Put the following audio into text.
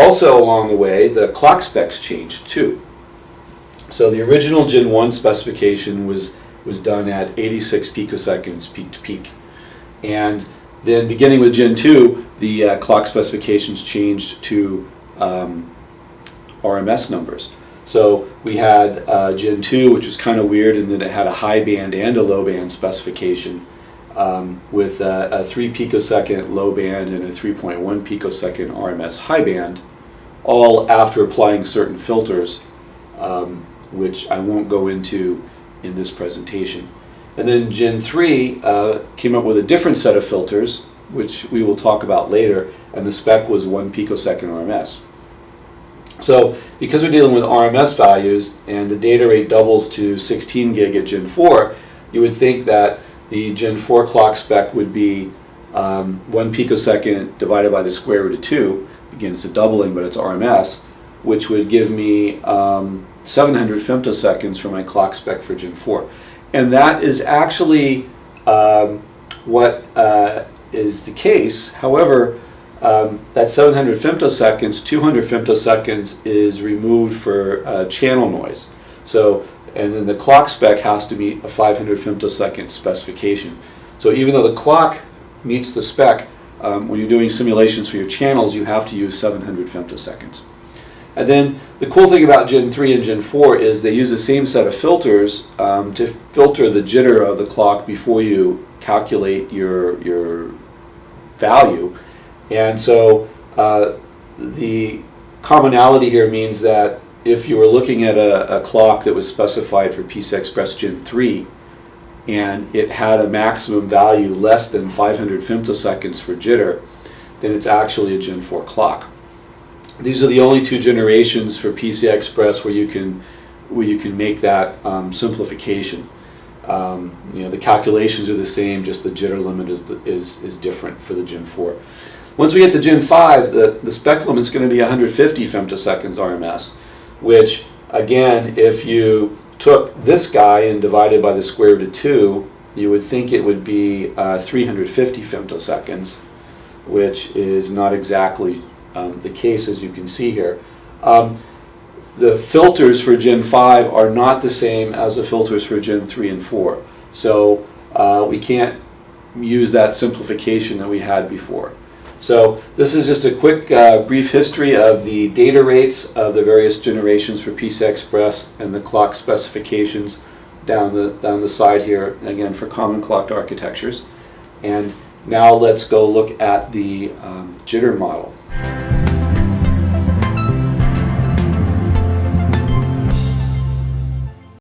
Also along the way, the clock specs changed too. So the original Gen 1 specification was done at 86 picoseconds peak to peak. And then beginning with Gen 2, the clock specifications changed to RMS numbers. So we had Gen 2, which was kind of weird in that it had a high band and a low band specification with a 3 picosecond low band and a 3.1 picosecond RMS high band, all after applying certain filters, which I won't go into in this presentation. And then Gen 3 came up with a different set of filters, which we will talk about later, and the spec was 1 picosecond RMS. So because we're dealing with RMS values and the data rate doubles to 16 gig at Gen 4, you would think that the Gen 4 clock spec would be 1 picosecond divided by the square root of 2. Again, it's a doubling, but it's RMS, which would give me 700 femtoseconds for my clock spec for Gen 4. And that is actually what is the case. However, that 700 femtoseconds, 200 femtoseconds is removed for channel noise. So, and then the clock spec has to meet a 500 femtosecond specification. So even though the clock meets the spec, when you're doing simulations for your channels, you have to use 700 femtoseconds. And then the cool thing about Gen 3 and Gen 4 is they use the same set of filters to filter the jitter of the clock before you calculate your value. And so the commonality here means that if you were looking at a clock that was specified for PCI Express Gen 3 and it had a maximum value less than 500 femtoseconds for jitter, then it's actually a Gen 4 clock. These are the only two generations for PCI Express where you can make that simplification. The calculations are the same, just the jitter limit is different for the Gen 4. Once we get to Gen 5, the spec limit is going to be 150 femtoseconds RMS, which again, if you took this guy and divided by the square root of 2, you would think it would be 350 femtoseconds, which is not exactly the case, as you can see here. The filters for Gen 5 are not the same as the filters for Gen 3 and 4. So we can't use that simplification that we had before. So this is just a quick brief history of the data rates of the various generations for PCI Express and the clock specifications down the side here, again for common clocked architectures. And now let's go look at the jitter model.